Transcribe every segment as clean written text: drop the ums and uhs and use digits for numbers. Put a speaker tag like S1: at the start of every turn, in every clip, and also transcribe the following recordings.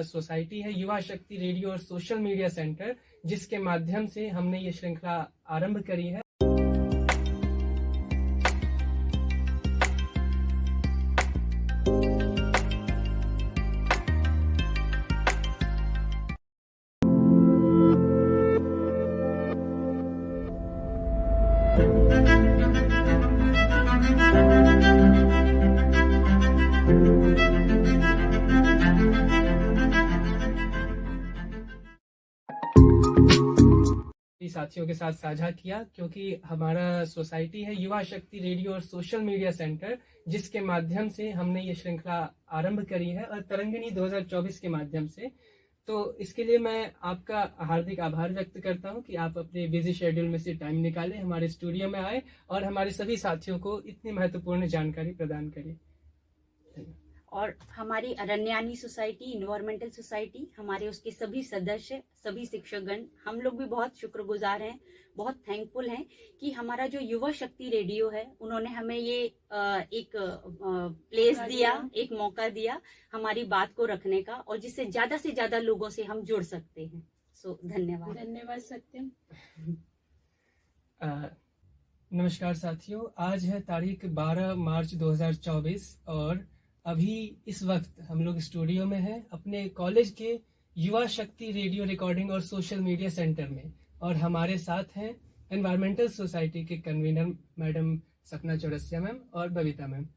S1: Society है युवा शक्ति रेडियो और सोशल मीडिया सेंटर, जिसके माध्यम से हमने ये श्रृंखला आरंभ करी है। साथियों के साथ साझा किया, क्योंकि हमारा सोसाइटी है युवा शक्ति रेडियो और सोशल मीडिया सेंटर, जिसके माध्यम से हमने ये श्रृंखला आरंभ करी है और तरंगिणी 2024 के माध्यम से। तो इसके लिए मैं आपका हार्दिक आभार व्यक्त करता हूं कि आप अपने बिजी शेड्यूल में से टाइम निकाले, हमारे स्टूडियो में आए और हमारे सभी साथियों को इतनी महत्वपूर्ण जानकारी प्रदान करी।
S2: और हमारी अरण्यानी सोसाइटी, इन्वायरमेंटल सोसाइटी, हमारे उसके सभी सदस्य, सभी शिक्षकगण, हम लोग भी बहुत शुक्रगुजार हैं, बहुत थैंकफुल हैं कि हमारा जो युवा शक्ति रेडियो है, उन्होंने हमें ये एक प्लेस दिया, एक मौका दिया हमारी बात को रखने का, और जिससे ज्यादा से ज्यादा लोगों से हम जुड़ सकते हैं। सो धन्यवाद सत्यम।
S1: नमस्कार साथियों, आज है तारीख 12 मार्च 2024 और अभी इस वक्त हम लोग स्टूडियो में हैं अपने कॉलेज के युवा शक्ति रेडियो रिकॉर्डिंग और सोशल मीडिया सेंटर में, और हमारे साथ हैं एनवायरमेंटल सोसाइटी के कन्वीनर मैडम सपना चौरसिया मैम और बबीता मैम।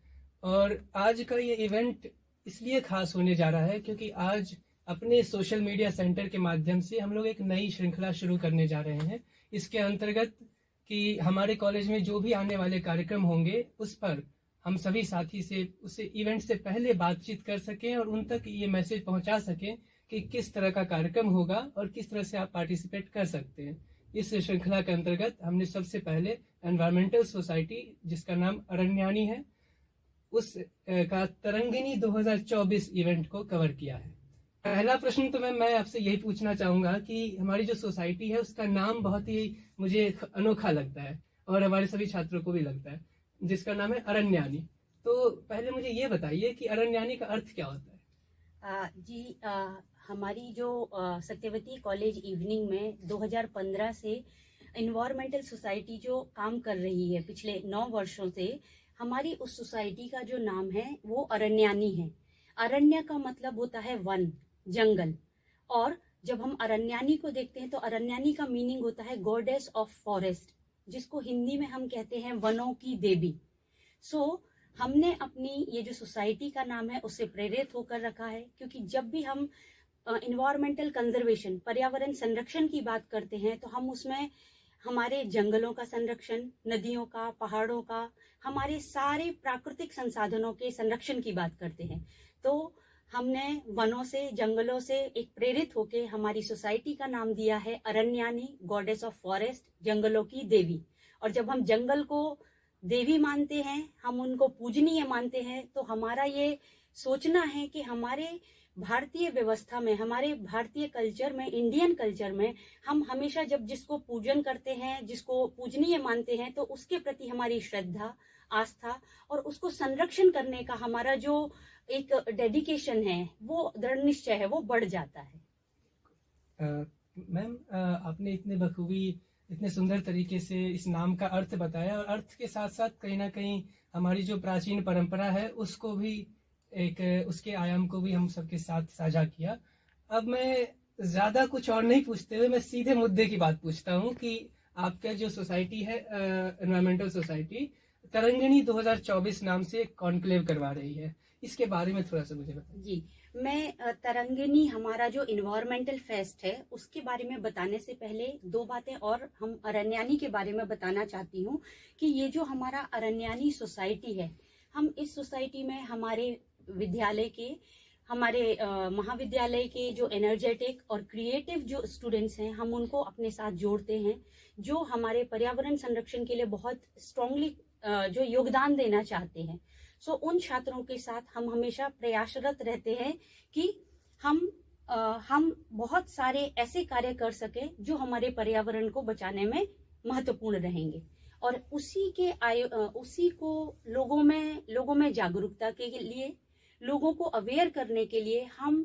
S1: और आज का ये इवेंट इसलिए खास होने जा रहा है क्योंकि आज अपने सोशल मीडिया सेंटर के माध्यम से हम लोग एक नई श्रृंखला शुरू करने जा रहे हैं। इसके अंतर्गत कि हमारे कॉलेज में जो भी आने वाले कार्यक्रम होंगे उस पर हम सभी साथी से उसे इवेंट से पहले बातचीत कर सकें और उन तक ये मैसेज पहुंचा सकें कि किस तरह का कार्यक्रम होगा और किस तरह से आप पार्टिसिपेट कर सकते हैं। इस श्रृंखला के अंतर्गत हमने सबसे पहले एनवायरमेंटल सोसाइटी, जिसका नाम अरण्यानी है, उस का तरंगिणी 2024 इवेंट को कवर किया है। पहला प्रश्न तो मैं आपसे यही पूछना चाहूंगा कि हमारी जो सोसाइटी है उसका नाम बहुत ही मुझे अनोखा लगता है और हमारे सभी छात्रों को भी लगता है, जिसका नाम है अरण्यानी। तो पहले मुझे ये बताइए कि अरण्यानी का अर्थ क्या होता है?
S2: हमारी जो सत्यवती कॉलेज इवनिंग में 2015 से इन्वायरमेंटल सोसाइटी जो काम कर रही है पिछले 9 वर्षों से, हमारी उस सोसाइटी का जो नाम है वो अरण्यानी है। अरण्य का मतलब होता है वन, जंगल, और जब हम अरण्यानी को देखते हैं तो अरण्यानी का मीनिंग होता है गॉडेस ऑफ फॉरेस्ट, जिसको हिंदी में हम कहते हैं वनों की देवी। हमने अपनी ये जो सोसाइटी का नाम है उससे प्रेरित होकर रखा है, क्योंकि जब भी हम इन्वायरमेंटल कंजर्वेशन, पर्यावरण संरक्षण की बात करते हैं तो हम उसमें हमारे जंगलों का संरक्षण, नदियों का, पहाड़ों का, हमारे सारे प्राकृतिक संसाधनों के संरक्षण की बात करते हैं। तो हमने वनों से, जंगलों से एक प्रेरित होके हमारी सोसाइटी का नाम दिया है अरण्यानी, गॉडेस ऑफ फॉरेस्ट, जंगलों की देवी। और जब हम जंगल को देवी मानते हैं, हम उनको पूजनीय मानते हैं, तो हमारा ये सोचना है कि हमारे भारतीय व्यवस्था में, हमारे भारतीय कल्चर में, इंडियन कल्चर में, हम हमेशा जब जिसको पूजन करते हैं, जिसको पूजनीय मानते हैं, तो उसके प्रति हमारी श्रद्धा, आस्था और उसको संरक्षण करने का हमारा जो एक डेडिकेशन है, वो दृढ़ निश्चय है, वो बढ़ जाता है।
S1: मैम, आपने इतने बखूबी, इतने सुंदर तरीके से इस नाम का अर्थ बताया, और अर्थ के साथ साथ कहीं ना कहीं हमारी जो प्राचीन परंपरा है उसको भी, एक उसके आयाम को भी हम सबके साथ साझा किया। अब मैं ज्यादा कुछ और नहीं पूछते हुए मैं सीधे मुद्दे की बात पूछता हूँ कि आपका जो सोसाइटी है एनवायरमेंटल सोसाइटी, तरंगिणी 2024 नाम से कॉन्क्लेव करवा रही है, इसके बारे में थोड़ा सा मुझे बताइए।
S2: जी, मैं तरंगिणी, हमारा जो इन्वायरमेंटल फेस्ट है, उसके बारे में बताने से पहले 2 बातें और हम अरण्यानी के बारे में बताना चाहती हूँ कि ये जो हमारा अरण्यानी सोसाइटी है, हम इस सोसाइटी में हमारे विद्यालय के, हमारे महाविद्यालय के जो एनर्जेटिक और क्रिएटिव जो स्टूडेंट्स हैं, हम उनको अपने साथ जोड़ते हैं, जो हमारे पर्यावरण संरक्षण के लिए बहुत स्ट्रांगली जो योगदान देना चाहते हैं। उन छात्रों के साथ हम हमेशा प्रयासरत रहते हैं कि हम बहुत सारे ऐसे कार्य कर सके जो हमारे पर्यावरण को बचाने में महत्वपूर्ण रहेंगे, और उसी को लोगों में जागरूकता के लिए, लोगों को अवेयर करने के लिए हम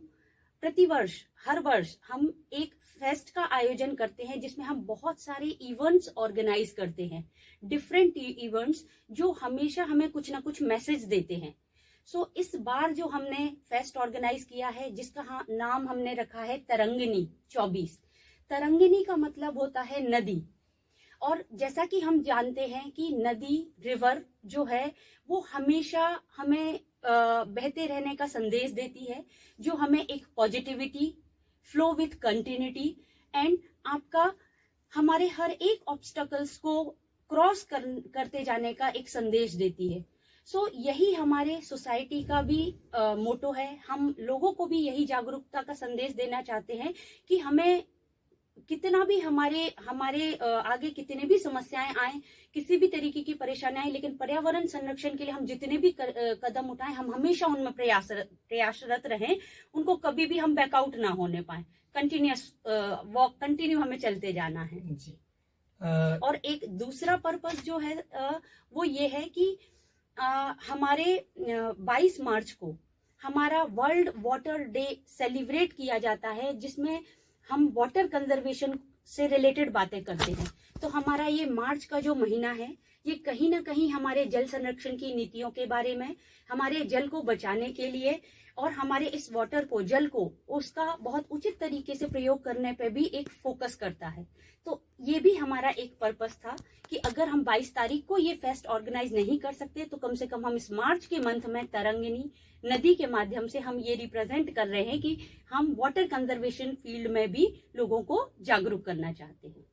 S2: प्रतिवर्ष हर वर्ष हम एक फेस्ट का आयोजन करते हैं जिसमें हम बहुत सारे इवेंट्स ऑर्गेनाइज करते हैं, डिफरेंट इवेंट्स जो हमेशा हमें कुछ ना कुछ मैसेज देते हैं। सो इस बार जो हमने फेस्ट ऑर्गेनाइज किया है जिसका नाम हमने रखा है तरंगिणी 24। तरंगिणी का मतलब होता है नदी, और जैसा कि हम जानते हैं कि नदी, रिवर जो है वो हमेशा हमें बहते रहने का संदेश देती है, जो हमें एक positivity, flow with continuity and आपका हमारे हर एक ऑब्स्टकल्स को क्रॉस करते जाने का एक संदेश देती है। सो यही हमारे सोसाइटी का भी मोटो है। हम लोगों को भी यही जागरूकता का संदेश देना चाहते हैं कि हमें कितना भी हमारे आगे कितने भी समस्याएं आए, किसी भी तरीके की परेशानी आए, लेकिन पर्यावरण संरक्षण के लिए हम जितने भी कदम उठाएं, हम हमेशा उनमें प्रयासरत रहें, उनको कभी भी हम बैकआउट ना होने पाए। कंटिन्यूअस वॉक, कंटिन्यू हमें चलते जाना है
S1: जी।
S2: और एक दूसरा पर्पस जो है वो ये है कि हमारे 22 मार्च को हमारा वर्ल्ड वाटर डे सेलिब्रेट किया जाता है, जिसमें हम वाटर कंजर्वेशन से रिलेटेड बातें करते हैं। तो हमारा ये मार्च का जो महीना है ये कहीं ना कहीं हमारे जल संरक्षण की नीतियों के बारे में, हमारे जल को बचाने के लिए और हमारे इस वाटर को, जल को, उसका बहुत उचित तरीके से प्रयोग करने पे भी एक फोकस करता है। तो ये भी हमारा एक पर्पस था कि अगर हम 22 तारीख को ये फेस्ट ऑर्गेनाइज नहीं कर सकते तो कम से कम हम इस मार्च के मंथ में तरंगिणी नदी के माध्यम से हम ये रिप्रेजेंट कर रहे हैं कि हम वाटर कंजर्वेशन फील्ड में भी लोगों को जागरूक करना चाहते हैं।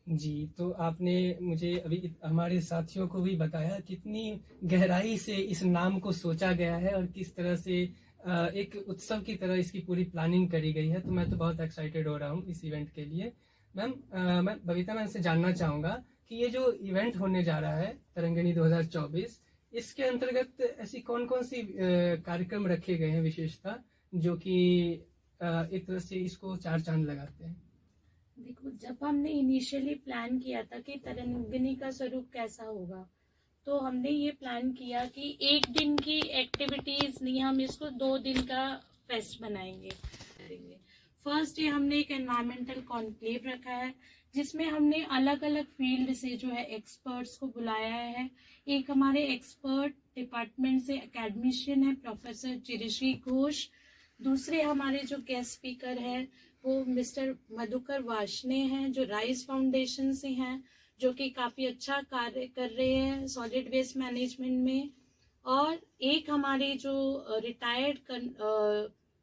S1: जी, तो आपने मुझे अभी हमारे साथियों को भी बताया कितनी गहराई से इस नाम को सोचा गया है और किस तरह से एक उत्सव की तरह इसकी पूरी प्लानिंग करी गई है। तो मैं तो बहुत एक्साइटेड हो रहा हूँ इस इवेंट के लिए। मैम, मैं बबीता मैम से जानना चाहूँगा कि ये जो इवेंट होने जा रहा है तरंगिणी 2024, इसके अंतर्गत ऐसी कौन कौन सी कार्यक्रम रखे गए हैं विशेषता, जो कि एक तरह से इसको चार चांद लगाते हैं?
S3: देखो, जब हमने इनिशियली प्लान किया था कि तरंगिणी का स्वरूप कैसा होगा, तो हमने ये प्लान किया कि एक दिन की एक्टिविटीज नहीं, हम इसको 2 दिन का फेस्ट बनाएंगे। फर्स्ट डे हमने एक एनवायरमेंटल कॉन्क्लेव रखा है जिसमें हमने अलग अलग फील्ड से जो है एक्सपर्ट्स को बुलाया है। एक हमारे एक्सपर्ट डिपार्टमेंट से एकेडमिशियन है प्रोफेसर चिरश्री घोष। दूसरे हमारे जो गेस्ट स्पीकर है वो मिस्टर मधुकर वार्ष्णेय हैं जो राइज फाउंडेशन से हैं, जो कि काफी अच्छा कार्य कर रहे हैं सॉलिड वेस्ट मैनेजमेंट में। और एक हमारे जो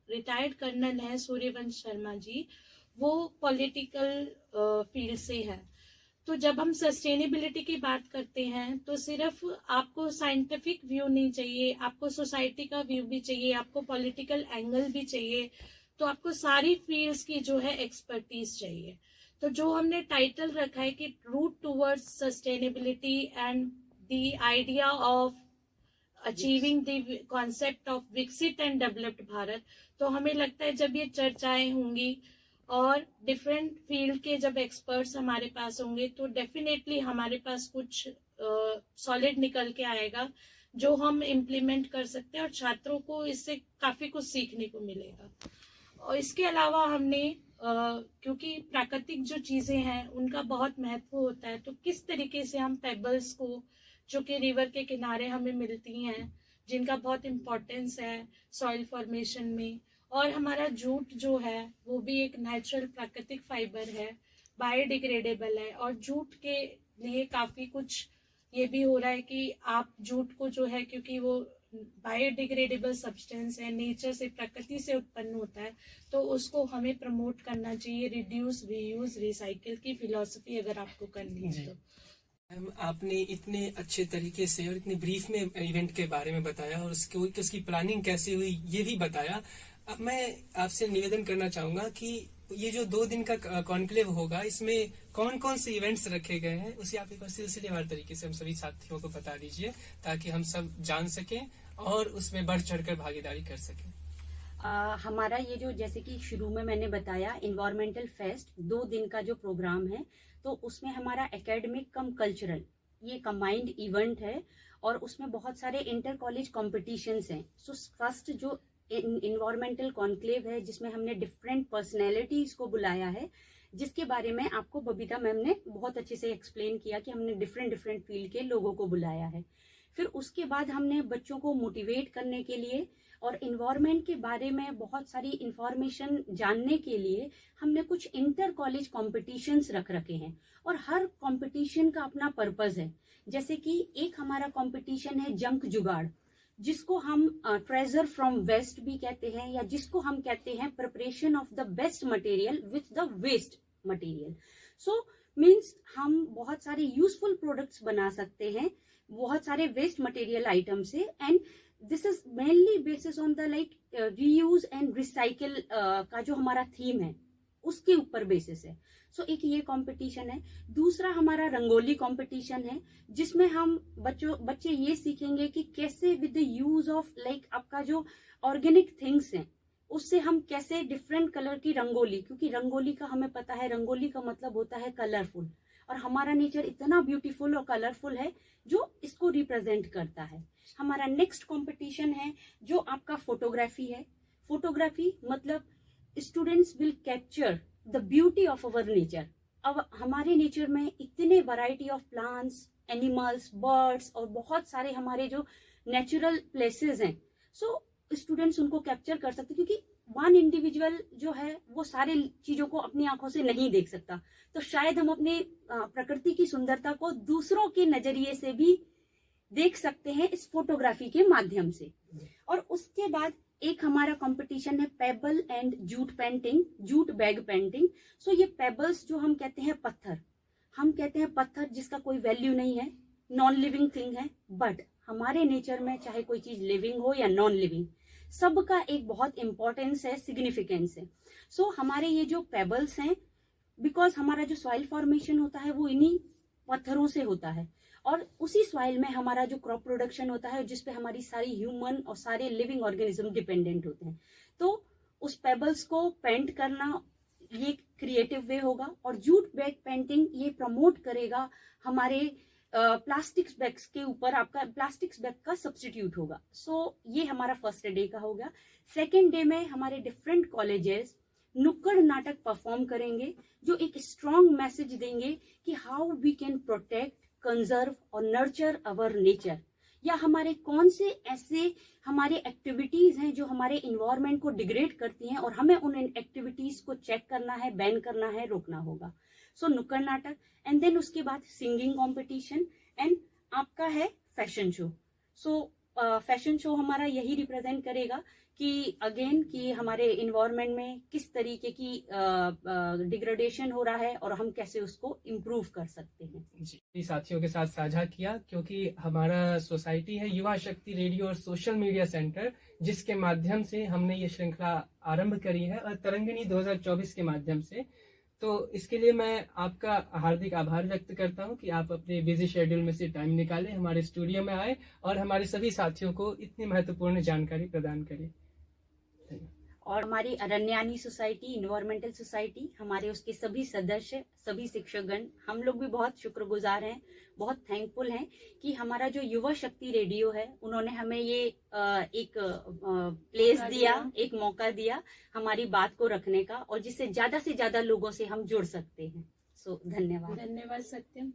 S3: रिटायर्ड कर्नल है सूर्यवंश शर्मा जी, वो पॉलिटिकल फील्ड से है। तो जब हम सस्टेनेबिलिटी की बात करते हैं तो सिर्फ आपको साइंटिफिक व्यू नहीं चाहिए, आपको सोसाइटी का व्यू भी चाहिए, आपको पॉलिटिकल एंगल भी चाहिए, तो आपको सारी फील्ड्स की जो है एक्सपर्टीज चाहिए। तो जो हमने टाइटल रखा है कि route towards sustainability and the idea of achieving the concept of विकसित एंड डेवलप्ड भारत, तो हमें लगता है जब ये चर्चाएं होंगी और डिफरेंट फील्ड के जब एक्सपर्ट्स हमारे पास होंगे तो डेफिनेटली हमारे पास कुछ सॉलिड निकल के आएगा जो हम इम्प्लीमेंट कर सकते हैं और छात्रों को इससे काफी कुछ सीखने को मिलेगा। और इसके अलावा हमने क्योंकि प्राकृतिक जो चीजें हैं उनका बहुत महत्व होता है, तो किस तरीके से हम पेबल्स को, जो कि रिवर के किनारे हमें मिलती हैं, जिनका बहुत इम्पोर्टेंस है सॉइल फॉर्मेशन में, और हमारा जूट जो है वो भी एक नेचुरल प्राकृतिक फाइबर है, बायोडिग्रेडेबल है, और जूट के लिए काफी कुछ ये भी हो रहा है कि आप जूट को जो है, क्योंकि वो बायोडिग्रेडेबल सब्सटेंस है, नेचर से, प्रकृति से उत्पन्न होता है, तो उसको हमें प्रमोट करना चाहिए। रिड्यूस, रीयूज, रिसाइकिल की फिलॉसफी अगर आपको करनी है तो।
S1: मैम, आपने इतने अच्छे तरीके से और इतने ब्रीफ में इवेंट के बारे में बताया और उसकी प्लानिंग कैसे हुई ये भी बताया। अब मैं आपसे निवेदन करना चाहूंगा कि ये जो 2 दिन का कॉन्क्लेव होगा, इसमें कौन कौन से इवेंट्स रखे गए हैं उसे आप एक बार सिलसिलेवार तरीके से हम सभी साथियों को बता दीजिए, ताकि हम सब जान सकें और उसमें बढ़ चढ़कर भागीदारी कर सकें।
S2: हमारा ये जो, जैसे कि शुरू में मैंने बताया, इन्वायरमेंटल फेस्ट 2 दिन का जो प्रोग्राम है, तो उसमें हमारा एकेडमिक कम कल्चरल ये कंबाइंड इवेंट है और उसमें बहुत सारे इंटर कॉलेज कॉम्पिटिशन्स हैं। सो फर्स्ट जो इन्वायरमेंटल कॉन्क्लेव है जिसमें हमने डिफरेंट पर्सनैलिटीज को बुलाया है, जिसके बारे में आपको बबीता मैम ने बहुत अच्छे से एक्सप्लेन किया कि हमने डिफरेंट डिफरेंट फील्ड के लोगों को बुलाया है। फिर उसके बाद हमने बच्चों को मोटिवेट करने के लिए और इन्वायरमेंट के बारे में बहुत सारी इंफॉर्मेशन जानने के लिए हमने कुछ इंटर कॉलेज कॉम्पिटिशन्स रख रखे हैं, और हर कॉम्पिटिशन का अपना पर्पज है। जैसे कि एक हमारा कॉम्पिटिशन है जंक जुगाड़, जिसको हम ट्रेजर फ्रॉम वेस्ट भी कहते हैं, या जिसको हम कहते हैं preparation of the best material with the waste material. So means हम बहुत सारे यूजफुल प्रोडक्ट्स बना सकते हैं बहुत सारे वेस्ट मटेरियल आइटम से, and this is mainly basis on the like reuse and recycle का जो हमारा थीम है उसके ऊपर बेसिस है। सो एक ये कंपटीशन है। दूसरा हमारा रंगोली कंपटीशन है, जिसमें हम बच्चे ये सीखेंगे कि कैसे with the use of like आपका जो ऑर्गेनिक थिंग्स हैं उससे हम कैसे डिफरेंट कलर की रंगोली, क्योंकि रंगोली का हमें पता है रंगोली का मतलब होता है कलरफुल, और हमारा नेचर इतना ब्यूटीफुल और कलरफुल है जो इसको रिप्रेजेंट करता है। हमारा नेक्स्ट कंपटीशन है जो आपका फोटोग्राफी है। फोटोग्राफी मतलब students will capture the beauty of our nature. अब हमारे नेचर में इतने variety of plants, animals, birds और बहुत सारे हमारे जो नेचुरल प्लेसेस हैं, सो स्टूडेंट्स उनको कैप्चर कर सकते, क्योंकि वन इंडिविजुअल जो है वो सारे चीजों को अपनी आंखों से नहीं देख सकता, तो शायद हम अपने प्रकृति की सुंदरता को दूसरों के नजरिए से भी देख सकते हैं इस फोटोग्राफी के माध्यम से। और उसके बाद एक हमारा कंपटीशन है pebble and jute painting, jute bag painting. So ये पेबल्स जो हम कहते हैं पत्थर, हम कहते हैं पत्थर जिसका कोई वैल्यू नहीं है, नॉन लिविंग थिंग है, बट हमारे नेचर में चाहे कोई चीज लिविंग हो या नॉन लिविंग, सबका एक बहुत इंपॉर्टेंस है, सिग्निफिकेंस है। सो हमारे ये जो पेबल्स हैं, बिकॉज हमारा जो सॉइल फॉर्मेशन होता है वो इन्हीं पत्थरों से होता है, और उसी सॉइल में हमारा जो क्रॉप प्रोडक्शन होता है जिसपे हमारी सारी ह्यूमन और सारे लिविंग ऑर्गेनिज्म डिपेंडेंट होते हैं। तो उस पेबल्स को पेंट करना ये क्रिएटिव वे होगा, और जूट बैग पेंटिंग ये प्रमोट करेगा हमारे प्लास्टिक बैग्स के ऊपर, आपका प्लास्टिक बैग का सब्स्टिट्यूट होगा। सो ये हमारा फर्स्ट डे का हो गया। सेकेंड डे में हमारे डिफरेंट कॉलेजेस नुक्कड़ नाटक परफॉर्म करेंगे, जो एक स्ट्रॉन्ग मैसेज देंगे कि how we can protect, conserve और नर्चर अवर नेचर, या हमारे कौन से ऐसे हमारे एक्टिविटीज हैं जो हमारे इन्वायरमेंट को डिग्रेड करती हैं, और हमें उन एक्टिविटीज को चेक करना है, बैन करना है, रोकना होगा। सो नुक्कड़ नाटक, एंड देन उसके बाद सिंगिंग कॉम्पिटिशन, एंड आपका है फैशन शो। सो फैशन शो हमारा यही रिप्रेजेंट करेगा कि अगेन कि हमारे इन्वायरमेंट में किस तरीके की डिग्रेडेशन हो रहा है और हम कैसे उसको इम्प्रूव कर सकते हैं।
S1: जी, साथियों के साथ साझा किया, क्योंकि हमारा सोसाइटी है युवा शक्ति रेडियो और सोशल मीडिया सेंटर, जिसके माध्यम से हमने ये श्रृंखला आरंभ करी है, और तरंगिणी 2024 के माध्यम से। तो इसके लिए मैं आपका हार्दिक आभार व्यक्त करता हूं कि आप अपने बिजी शेड्यूल में से टाइम निकाले, हमारे स्टूडियो में आए और हमारे सभी साथियों को इतनी महत्वपूर्ण जानकारी प्रदान करी।
S2: और हमारी अरण्यानी सोसाइटी, इन्वायरमेंटल सोसाइटी, हमारे उसके सभी सदस्य, सभी शिक्षकगण, हम लोग भी बहुत शुक्रगुजार हैं, बहुत थैंकफुल हैं कि हमारा जो युवा शक्ति रेडियो है उन्होंने हमें ये एक प्लेस दिया, एक मौका दिया हमारी बात को रखने का, और जिससे ज्यादा से ज्यादा लोगों से हम जुड़ सकते हैं। सो धन्यवाद।
S3: धन्यवाद सत्यम।